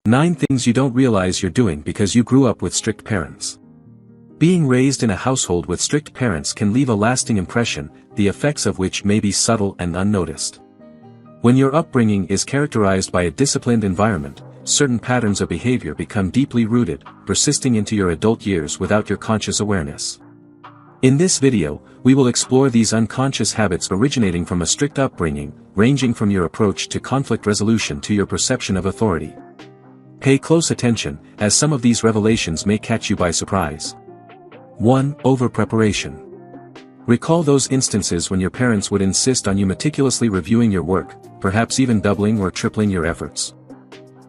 9 things you don't realize you're doing because you grew up with strict parents. Being raised in a household with strict parents can leave a lasting impression, the effects of which may be subtle and unnoticed. When your upbringing is characterized by a disciplined environment, certain patterns of behavior become deeply rooted, persisting into your adult years without your conscious awareness. In this video, we will explore these unconscious habits originating from a strict upbringing, ranging from your approach to conflict resolution to your perception of authority. Pay close attention, as some of these revelations may catch you by surprise. 1. Over-preparation. Recall those instances when your parents would insist on you meticulously reviewing your work, perhaps even doubling or tripling your efforts.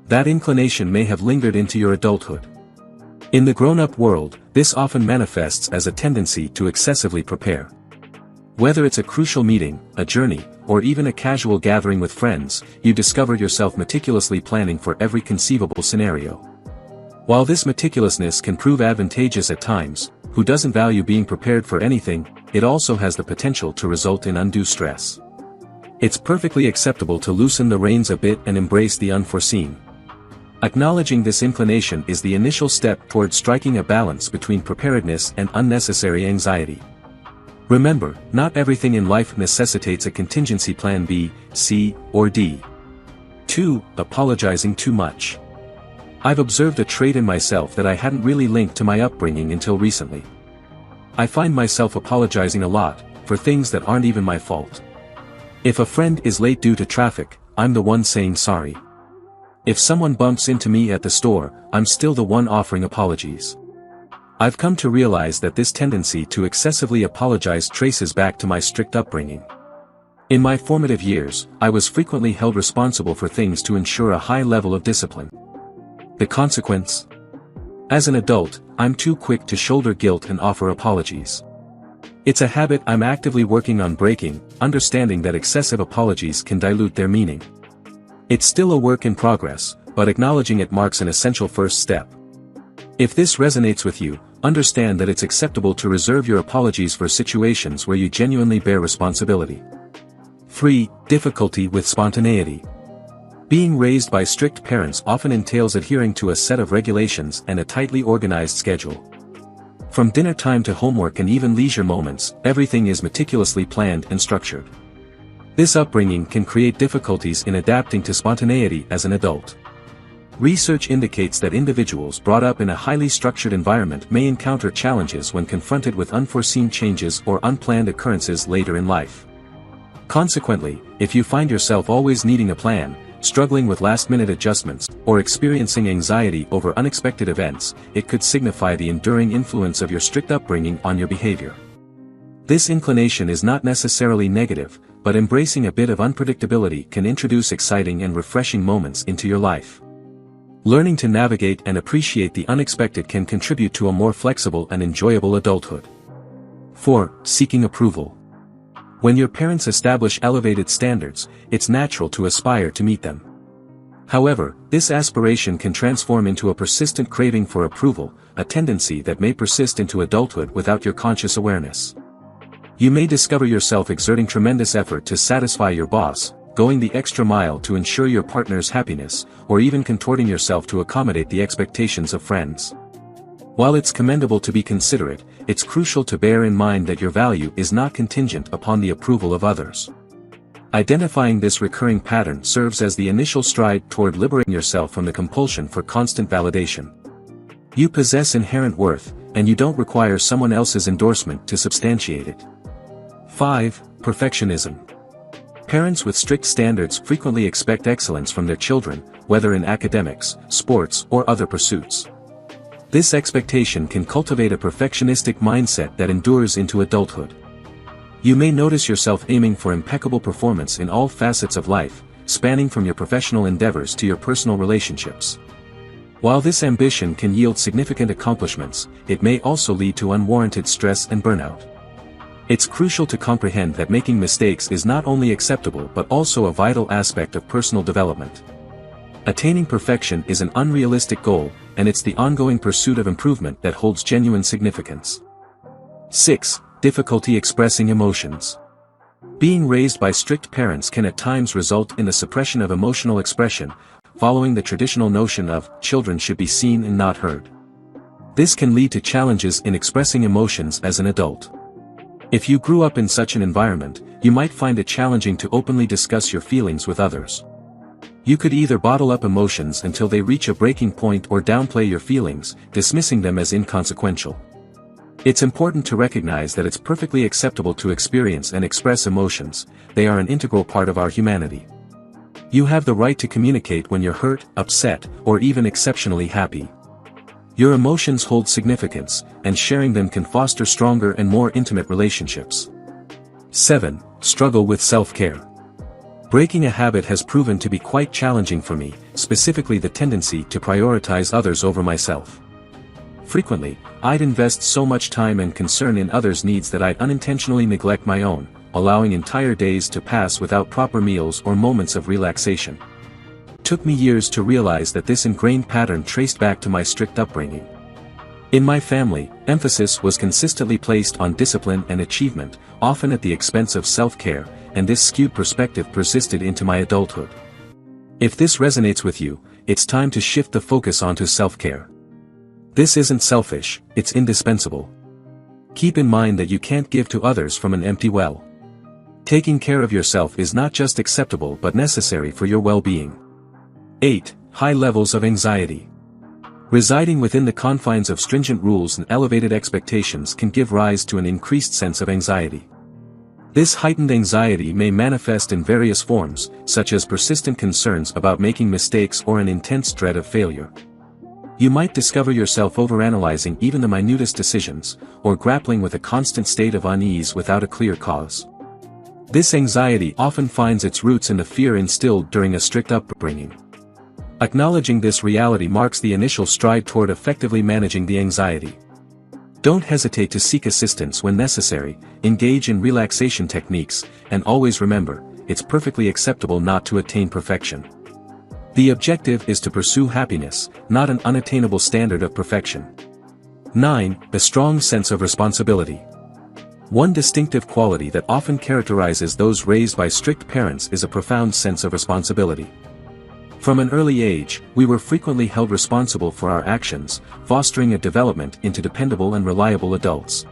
That inclination may have lingered into your adulthood. In the grown-up world, this often manifests as a tendency to excessively prepare. Whether it's a crucial meeting, a journey, or even a casual gathering with friends, you discover yourself meticulously planning for every conceivable scenario. While this meticulousness can prove advantageous at times, who doesn't value being prepared for anything, it also has the potential to result in undue stress. It's perfectly acceptable to loosen the reins a bit and embrace the unforeseen. Acknowledging this inclination is the initial step toward striking a balance between preparedness and unnecessary anxiety. Remember, not everything in life necessitates a contingency plan B, C, or D. 2. Apologizing too much. I've observed a trait in myself that I hadn't really linked to my upbringing until recently. I find myself apologizing a lot, for things that aren't even my fault. If a friend is late due to traffic, I'm the one saying sorry. If someone bumps into me at the store, I'm still the one offering apologies. I've come to realize that this tendency to excessively apologize traces back to my strict upbringing. In my formative years, I was frequently held responsible for things to ensure a high level of discipline. The consequence? As an adult, I'm too quick to shoulder guilt and offer apologies. It's a habit I'm actively working on breaking, understanding that excessive apologies can dilute their meaning. It's still a work in progress, but acknowledging it marks an essential first step. If this resonates with you, understand that it's acceptable to reserve your apologies for situations where you genuinely bear responsibility. 3. Difficulty with spontaneity. Being raised by strict parents often entails adhering to a set of regulations and a tightly organized schedule. From dinner time to homework and even leisure moments, everything is meticulously planned and structured. This upbringing can create difficulties in adapting to spontaneity as an adult. Research indicates that individuals brought up in a highly structured environment may encounter challenges when confronted with unforeseen changes or unplanned occurrences later in life. Consequently, if you find yourself always needing a plan, struggling with last-minute adjustments, or experiencing anxiety over unexpected events, it could signify the enduring influence of your strict upbringing on your behavior. This inclination is not necessarily negative, but embracing a bit of unpredictability can introduce exciting and refreshing moments into your life. Learning to navigate and appreciate the unexpected can contribute to a more flexible and enjoyable adulthood. 4. Seeking approval. When your parents establish elevated standards, it's natural to aspire to meet them. However, this aspiration can transform into a persistent craving for approval, a tendency that may persist into adulthood without your conscious awareness. You may discover yourself exerting tremendous effort to satisfy your boss, going the extra mile to ensure your partner's happiness, or even contorting yourself to accommodate the expectations of friends. While it's commendable to be considerate, it's crucial to bear in mind that your value is not contingent upon the approval of others. Identifying this recurring pattern serves as the initial stride toward liberating yourself from the compulsion for constant validation. You possess inherent worth, and you don't require someone else's endorsement to substantiate it. 5. Perfectionism. Parents with strict standards frequently expect excellence from their children, whether in academics, sports, or other pursuits. This expectation can cultivate a perfectionistic mindset that endures into adulthood. You may notice yourself aiming for impeccable performance in all facets of life, spanning from your professional endeavors to your personal relationships. While this ambition can yield significant accomplishments, it may also lead to unwarranted stress and burnout. It's crucial to comprehend that making mistakes is not only acceptable but also a vital aspect of personal development. Attaining perfection is an unrealistic goal, and it's the ongoing pursuit of improvement that holds genuine significance. 6. Difficulty expressing emotions. Being raised by strict parents can at times result in the suppression of emotional expression, following the traditional notion of children should be seen and not heard. This can lead to challenges in expressing emotions as an adult. If you grew up in such an environment, you might find it challenging to openly discuss your feelings with others. You could either bottle up emotions until they reach a breaking point or downplay your feelings, dismissing them as inconsequential. It's important to recognize that it's perfectly acceptable to experience and express emotions. They are an integral part of our humanity. You have the right to communicate when you're hurt, upset, or even exceptionally happy. Your emotions hold significance, and sharing them can foster stronger and more intimate relationships. 7. Struggle with self-care. Breaking a habit has proven to be quite challenging for me, specifically the tendency to prioritize others over myself. Frequently, I'd invest so much time and concern in others' needs that I'd unintentionally neglect my own, allowing entire days to pass without proper meals or moments of relaxation. It took me years to realize that this ingrained pattern traced back to my strict upbringing. In my family, emphasis was consistently placed on discipline and achievement, often at the expense of self-care, and this skewed perspective persisted into my adulthood. If this resonates with you, it's time to shift the focus onto self-care. This isn't selfish, it's indispensable. Keep in mind that you can't give to others from an empty well. Taking care of yourself is not just acceptable but necessary for your well-being. 8. High levels of anxiety. Residing within the confines of stringent rules and elevated expectations can give rise to an increased sense of anxiety. This heightened anxiety may manifest in various forms, such as persistent concerns about making mistakes or an intense dread of failure. You might discover yourself overanalyzing even the minutest decisions, or grappling with a constant state of unease without a clear cause. This anxiety often finds its roots in the fear instilled during a strict upbringing. Acknowledging this reality marks the initial stride toward effectively managing the anxiety. Don't hesitate to seek assistance when necessary, engage in relaxation techniques, and always remember, it's perfectly acceptable not to attain perfection. The objective is to pursue happiness, not an unattainable standard of perfection. 9. A strong sense of responsibility. One distinctive quality that often characterizes those raised by strict parents is a profound sense of responsibility. From an early age, we were frequently held responsible for our actions, fostering a development into dependable and reliable adults.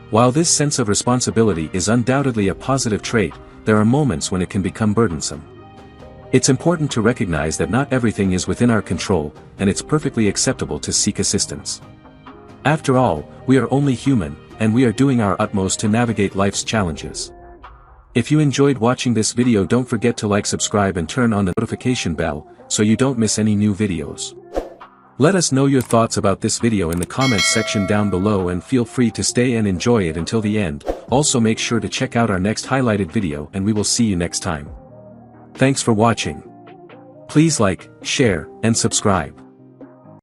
While this sense of responsibility is undoubtedly a positive trait, there are moments when it can become burdensome. It's important to recognize that not everything is within our control, and it's perfectly acceptable to seek assistance. After all, we are only human, and we are doing our utmost to navigate life's challenges. If you enjoyed watching this video, don't forget to like, subscribe and turn on the notification bell, so you don't miss any new videos. Let us know your thoughts about this video in the comments section down below, and feel free to stay and enjoy it until the end. Also make sure to check out our next highlighted video, and we will see you next time. Thanks for watching. Please like, share, and subscribe.